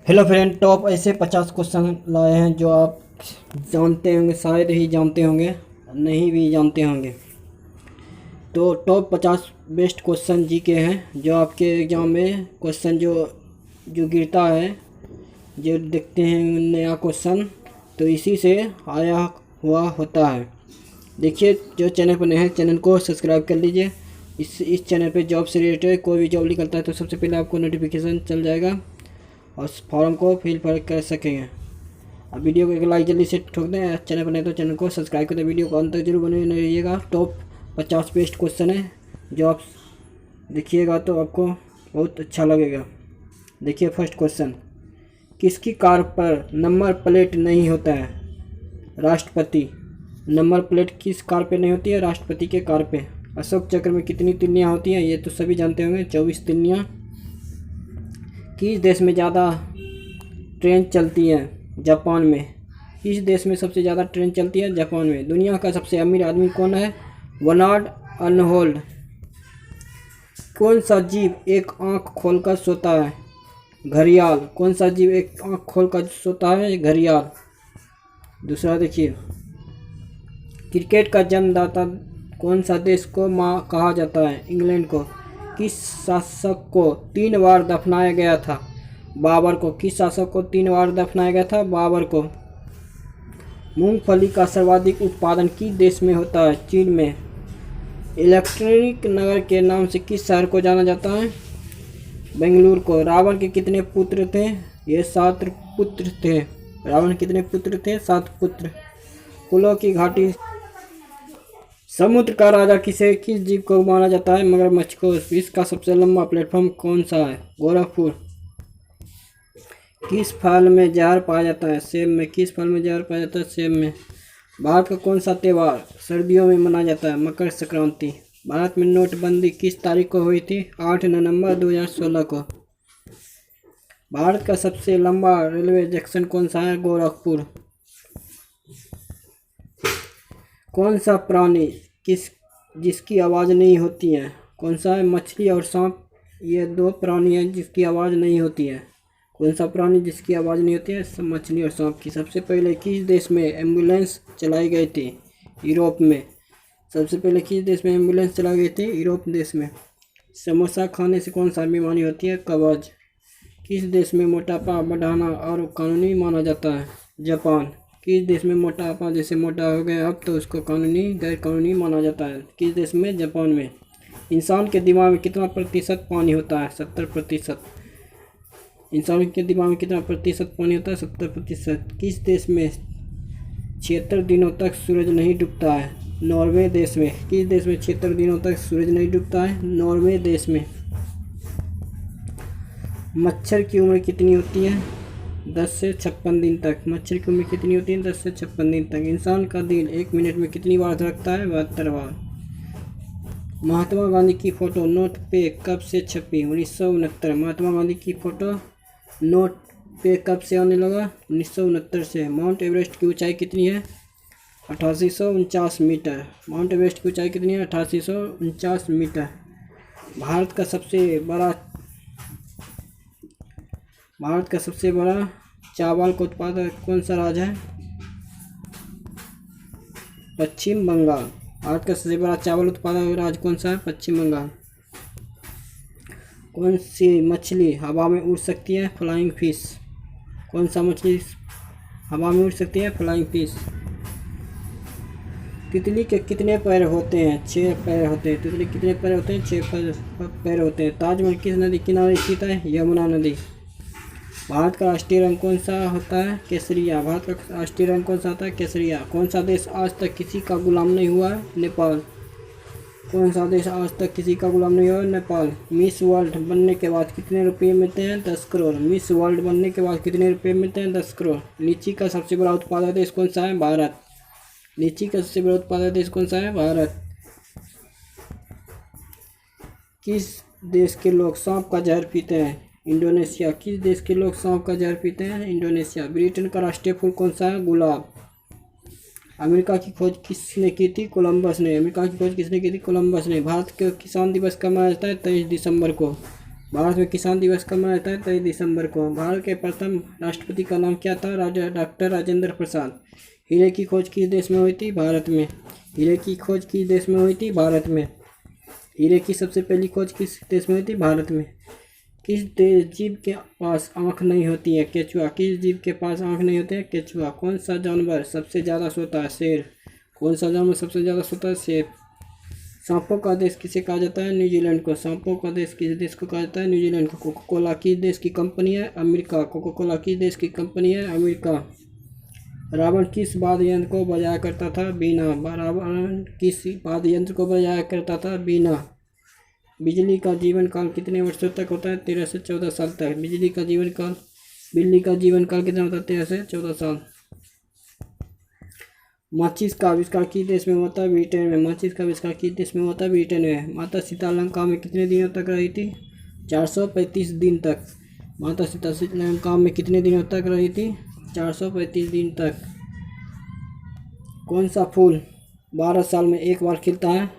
Hello friend, top ऐसे 50 question लाए हैं जो आप जानते होंगे, शायद ही जानते होंगे, नहीं भी जानते होंगे। तो टॉप 50 बेस्ट क्वेश्चन जीके हैं जो आपके एग्ज़ाम में क्वेश्चन जो गिरता है, जो देखते हैं नया क्वेश्चन, तो इसी से आया हुआ होता है। देखिए, जो चैनल पर नए हैं चैनल को सब्सक्राइब कर लीजिए। इस चैनल पे जॉब से रिलेटेड कोई भी जॉब निकलता है तो सबसे पहले आपको नोटिफिकेशन चल जाएगा और फॉर्म को फिल कर सकेंगे। अब वीडियो को एक लाइक जल्दी से ठोक दें। चैनल पर नहीं तो चैनल को सब्सक्राइब कर दें। वीडियो को अंत तक जरूर बने रहिएगा। टॉप 50 बेस्ट क्वेश्चन है जो आप देखिएगा तो आपको बहुत अच्छा लगेगा। देखिए, फर्स्ट क्वेश्चन, किसकी कार पर नंबर प्लेट नहीं होता है? राष्ट्रपति। नंबर प्लेट किस कार पे नहीं होती है? राष्ट्रपति के कार पे। अशोक चक्र में कितनी तिल्लियाँ होती हैं? ये तो सभी जानते होंगे, 24 तिल्लियाँ। किस देश में ज़्यादा ट्रेन चलती है? जापान में। किस देश में सबसे ज़्यादा ट्रेन चलती है? जापान में। दुनिया का सबसे अमीर आदमी कौन है? Bernard Arnault. कौन सा जीव एक आँख खोलकर सोता है? घड़ियाल। कौन सा जीव एक आँख खोलकर सोता है? घड़ियाल। दूसरा देखिए, क्रिकेट का जन्मदाता कौन सा देश को माँ कहा जाता है? इंग्लैंड को। किस शासक को 3 बार दफनाया गया था? बाबर को। किस शासक को 3 बार दफनाया गया था? बाबर को। मूंगफली का सर्वाधिक उत्पादन किस देश में होता है? चीन में। इलेक्ट्रॉनिक नगर के नाम से किस शहर को जाना जाता है? बेंगलुरु को। रावण के कितने पुत्र थे? ये 7 पुत्र थे। रावण कितने पुत्र थे? 7 पुत्र। फूलों की घाटी। समुद्र का राजा किस जीव को माना जाता है? मगरमच्छ को। विश्व का सबसे लंबा प्लेटफॉर्म कौन सा है? गोरखपुर। किस फल में जहर पाया जाता है? सेब में। किस फल में जहर पाया जाता है? सेब में। भारत का कौन सा त्यौहार सर्दियों में मनाया जाता है? मकर संक्रांति। भारत में नोटबंदी किस तारीख को हुई थी? 8 नवंबर 2016 को। भारत का सबसे लंबा रेलवे जंक्शन कौन सा है? गोरखपुर। कौन सा प्राणी जिसकी आवाज़ नहीं होती है? कौन सा है? मछली और सांप। ये 2 प्राणी हैं जिसकी आवाज़ नहीं होती है। कौन सा प्राणी जिसकी आवाज़ नहीं होती है? मछली और सांप की। सबसे पहले किस देश में एम्बुलेंस चलाई गई थी? यूरोप में। सबसे पहले किस देश में एम्बुलेंस चलाई गई थी? यूरोप देश में। समोसा खाने से कौन सा बीमारी होती है? कब्ज। किस देश में मोटापा बढ़ाना और कानूनी माना जाता है? जापान। किस देश में मोटापा जैसे मोटा हो गया अब तो उसको कानूनी गैर कानूनी माना जाता है? किस देश में? जापान में। इंसान के दिमाग में कितना प्रतिशत पानी होता है? 70%। इंसान के दिमाग में कितना प्रतिशत पानी होता है? 70%। किस देश में 76 दिनों तक सूरज नहीं डूबता है? नॉर्वे देश में। किस देश में 76 दिनों तक सूरज नहीं डूबता है? नॉर्वे देश में। मच्छर की उम्र कितनी होती है? 10 से 56 दिन तक। मच्छर की उम्र कितनी होती है? 10 से 56 दिन तक। इंसान का दिल 1 मिनट में कितनी बार धड़कता है? 72 बार। महात्मा गांधी की फ़ोटो नोट पे कब से छपी? 1969। महात्मा गांधी की फ़ोटो नोट पे कब से आने लगा? 1969 से। माउंट एवरेस्ट की ऊंचाई कितनी है? 8849 मीटर। माउंट एवरेस्ट की ऊंचाई कितनी है? 8849 मीटर। भारत का सबसे बड़ा चावल का उत्पादक कौन सा राज्य है? पश्चिम बंगाल। भारत का सबसे बड़ा चावल उत्पादक राज्य कौन सा है? पश्चिम बंगाल। कौन सी मछली हवा में उड़ सकती है? Flying fish. कौन सा मछली हवा में उड़ सकती है? Flying fish. तितली के कितने पैर होते हैं? 6 पैर होते हैं। तितली कितने पैर होते हैं? 6 पैर होते हैं। ताजमहल किस नदी किनारे स्थित है? यमुना नदी। भारत का राष्ट्रीय रंग कौन सा होता है? केसरिया। भारत का राष्ट्रीय रंग कौन सा होता है? केसरिया। कौन सा देश आज तक किसी का गुलाम नहीं हुआ है? नेपाल। कौन सा देश आज तक किसी का गुलाम नहीं हुआ है? नेपाल। मिस वर्ल्ड बनने के बाद कितने रुपये मिलते हैं? 10 करोड़। मिस वर्ल्ड बनने के बाद कितने रुपये मिलते हैं? 10 करोड़। लीची का सबसे बड़ा उत्पादक देश कौन सा है? भारत। लीची का सबसे बड़ा उत्पादक देश कौन सा है? भारत। किस देश के लोग सांप का जहर पीते हैं? इंडोनेशिया। किस देश के लोग सांप का जहर पीते हैं? इंडोनेशिया। ब्रिटेन का राष्ट्रीय फूल कौन सा है? गुलाब। अमेरिका की खोज किसने की थी? कोलंबस ने। अमेरिका की खोज किसने की थी? कोलंबस ने। भारत के किसान दिवस कब मनाया जाता है? 23 दिसंबर को। भारत में किसान दिवस कब मनाया जाता है? 23 दिसंबर को। भारत के प्रथम राष्ट्रपति का नाम क्या था? डॉक्टर राजेंद्र प्रसाद। हीरे की खोज किस देश में हुई थी? भारत में। हीरे की खोज किस देश में हुई थी? भारत में। हीरे की सबसे पहली खोज किस देश में हुई थी? भारत में। किस जीव के पास आँख नहीं होती है? केचुआ। किस जीव के पास आँख नहीं होती है? केचुआ। कौन सा जानवर सबसे ज़्यादा सोता है? शेर। कौन सा जानवर सबसे ज़्यादा सोता है? शेर। सांपों का देश किसे कहा जाता है? न्यूजीलैंड को। सांपों का देश किस देश को कहा जाता है? न्यूजीलैंड को। कोका कोला किस देश की कंपनी है? अमेरिका। कोका कोला किस देश की कंपनी है? अमेरिका। रावण किस वाद्य यंत्र को बजाया करता था? बीना। रावण किस वाद्य यंत्र को बजाया करता था? बीना। बिजली का जीवन काल कितने वर्षों तक होता है? 13 से 14 साल तक। बिजली का जीवन काल कितना होता है? 13 से 14 साल। माचिस का आविष्कार किस देश में होता है? ब्रिटेन में। माचिस का आविष्कार किस देश में होता है? ब्रिटेन में। माता सीता लंका में कितने दिनों तक रही थी? 435 दिन तक। माता सीता लंका में कितने दिनों तक रही थी? 435 दिन तक। कौन सा फूल 12 साल में एक बार खिलता है?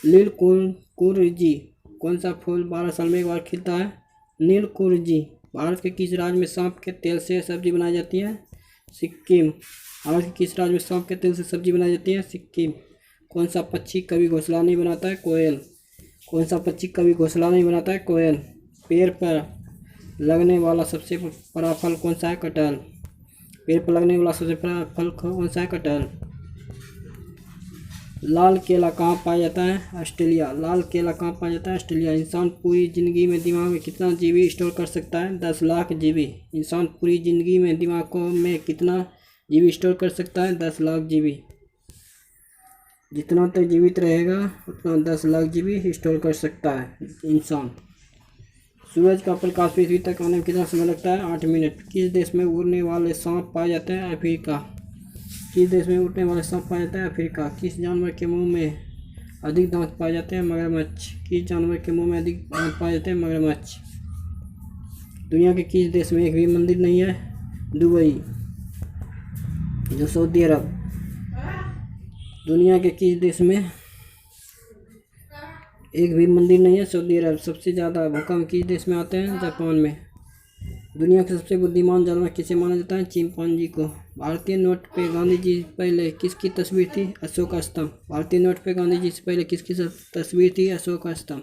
नीलकुरिजी। कौन सा फूल 12 साल में एक बार खिलता है? नीलकुरिजी। भारत के किस राज्य में सांप के तेल से सब्जी बनाई जाती है? सिक्किम। भारत के किस राज्य में सांप के तेल से सब्जी बनाई जाती है? सिक्किम। कौन सा पक्षी कभी घोंसला नहीं बनाता है? कोयल। कौन सा पक्षी कभी घोंसला नहीं बनाता है? कोयल। पेड़ पर लगने वाला सबसे बड़ा फल कौन सा है? कटहल। पेड़ पर लगने वाला सबसे बड़ा फल कौन सा है? कटहल। लाल केला कहाँ पाया जाता है? ऑस्ट्रेलिया। लाल केला कहाँ पाया जाता है? ऑस्ट्रेलिया। इंसान पूरी ज़िंदगी में दिमाग में कितना जीबी स्टोर कर सकता है? 10 लाख जीबी। इंसान पूरी ज़िंदगी में दिमाग में कितना जीबी स्टोर कर सकता है? 10 लाख जीबी। जितना तक जीवित रहेगा उतना 10 लाख जीबी स्टोर कर सकता है इंसान। सूरज का प्रकाश पृथ्वी तक आने में कितना समय लगता है? 8 मिनट। किस देश में उड़ने वाले सांप पाए जाते हैं? अफ्रीका। किस देश में उड़ने वाले सांप पाया जाता है? अफ्रीका। किस जानवर के मुंह में अधिक दांत पाए जाते हैं? मगरमच्छ। किस जानवर के मुंह में अधिक दांत पाए जाते हैं? मगरमच्छ। दुनिया के किस देश में एक भी मंदिर नहीं है? दुबई, जो सऊदी अरब। दुनिया के किस देश में एक भी मंदिर नहीं है? सऊदी अरब। सबसे ज़्यादा भूकंप किस देश में आते हैं? जापान में। दुनिया के सबसे बुद्धिमान जानवर किसे माना जाता है? चिंपांजी को। भारतीय नोट पे गांधी जी से पहले किसकी तस्वीर थी? अशोक स्तंभ। भारतीय नोट पे गांधी जी से पहले किसकी तस्वीर थी? अशोक स्तंभ।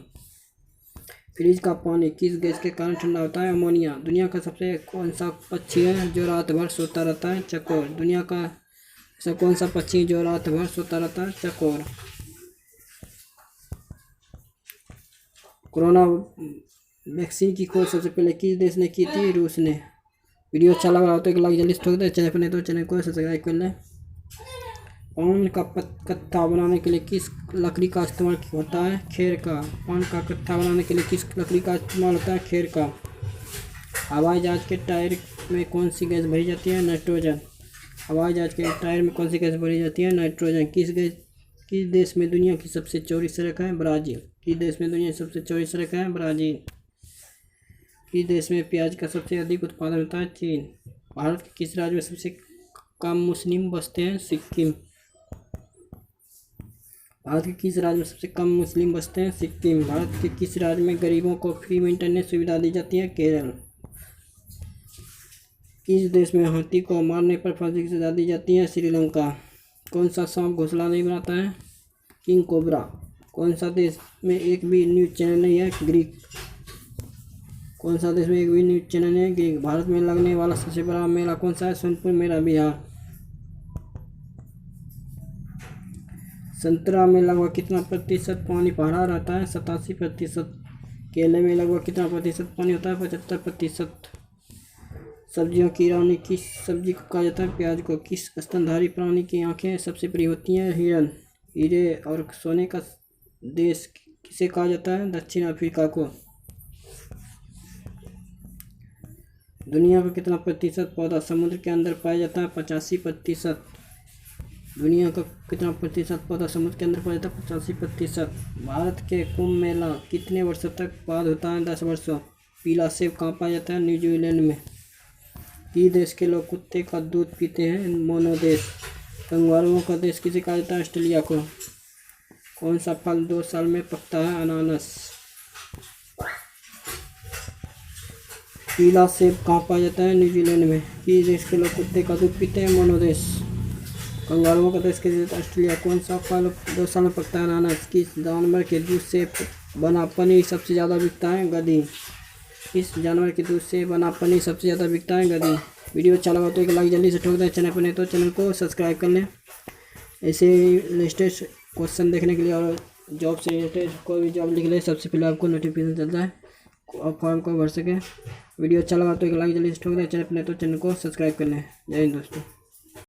फ्रिज का पानी किस गैस के कारण ठंडा होता है? अमोनिया। दुनिया का सबसे कौन सा पक्षी है जो रात भर सोता रहता है? चकोर। दुनिया का ऐसा कौन सा पक्षी जो रात भर सोता रहता है? चकोर। कोरोना वैक्सीन की खोज सबसे पहले किस देश ने की थी? रूस ने। वीडियो अच्छा लग रहा हो तो एक लाइक जल्दी से ठोक दे। चैनल पर नहीं तो चैनल को सब्सक्राइब कर ले। पान का कत्था बनाने के लिए किस लकड़ी का इस्तेमाल होता है? खेर का। पान का कत्था बनाने के लिए किस लकड़ी का इस्तेमाल होता है? खेर का। हवाई जहाज के टायर में कौन सी गैस भरी जाती है? नाइट्रोजन। हवाई जहाज के टायर में कौन सी गैस भरी जाती है? नाइट्रोजन। किस देश में दुनिया की सबसे चौड़ी सड़क है? ब्राज़ील। किस देश में दुनिया की सबसे चौड़ी सड़क है? ब्राज़ील। किस देश में प्याज का सबसे अधिक उत्पादन होता है? चीन। भारत के किस राज्य में सबसे कम मुस्लिम बसते हैं? सिक्किम। भारत के किस राज्य में सबसे कम मुस्लिम बसते हैं? सिक्किम। भारत के किस राज्य में गरीबों को फ्री में इंटरनेट सुविधा दी जाती है? केरल। किस देश में हाथी को मारने पर फांसी की सजा दी जाती है? श्रीलंका। कौन सा सांप घोंसला नहीं बनाता है? King cobra. कौन सा देश में एक भी न्यूज़ चैनल नहीं है? ग्रीक। कौन सा देश में एक भी न्यूज़ चैनल नहीं है? ग्रीक। भारत में लगने वाला सबसे बड़ा मेला कौन सा है? सोनपुर मेला, बिहार। संतरा में लगभग कितना प्रतिशत पानी भरा रहता है? 87%। केले में लगभग कितना प्रतिशत पानी होता है? 75%। सब्जियों की रानी किस सब्जी को कहा जाता है? प्याज को। किस स्तनधारी प्राणी की आंखें सबसे बड़ी होती हैं? हिरन। हीरे और सोने का देश किसे कहा जाता है? दक्षिण अफ्रीका को। दुनिया का कितना प्रतिशत पौधा समुद्र के अंदर पाया जाता है? 85%। दुनिया का कितना प्रतिशत पौधा समुद्र के अंदर पाया जाता है? 85%। भारत के कुंभ मेला कितने वर्षों तक बाद होता है? 10 वर्षों। पीला सेब कहाँ पाया जाता है? न्यूजीलैंड में। किस देश के लोग कुत्ते का दूध पीते हैं? मोनो देश। कंगारुओं का देश किसे कहा जाता है? ऑस्ट्रेलिया को। कौन सा फल 2 साल में पकता है? अनानास। पीला सेब कहाँ पाया जाता है? न्यूजीलैंड में। किस देश के लोग कुत्ते का दूध पीते हैं? मोनो देश। कंगारुओं का देश के देश ऑस्ट्रेलिया। कौन सा फल 2 साल में पकता है? अनानास। किस जानवर के दूध से बना पनीर सबसे ज़्यादा बिकता है? गधी। किस जानवर के दूध से बना पनीर सबसे ज़्यादा बिकता है? गधी। वीडियो अच्छा लगा तो एक लाइक जल्दी से ठोक दें। चैनल पर नहीं तो चैनल को सब्सक्राइब कर लें। ऐसे लेटेस्ट क्वेश्चन देखने के लिए और जॉब से रिलेटेड कोई भी जॉब लिख ले सबसे पहले आपको नोटिफिकेशन चलता है, आप फॉर्म को भर सकें। वीडियो अच्छा लगा तो एक लाइक जल्दी से ठोक दें। चैनल पर नहीं तो चैनल को सब्सक्राइब कर लें। जय हिंद दोस्तों।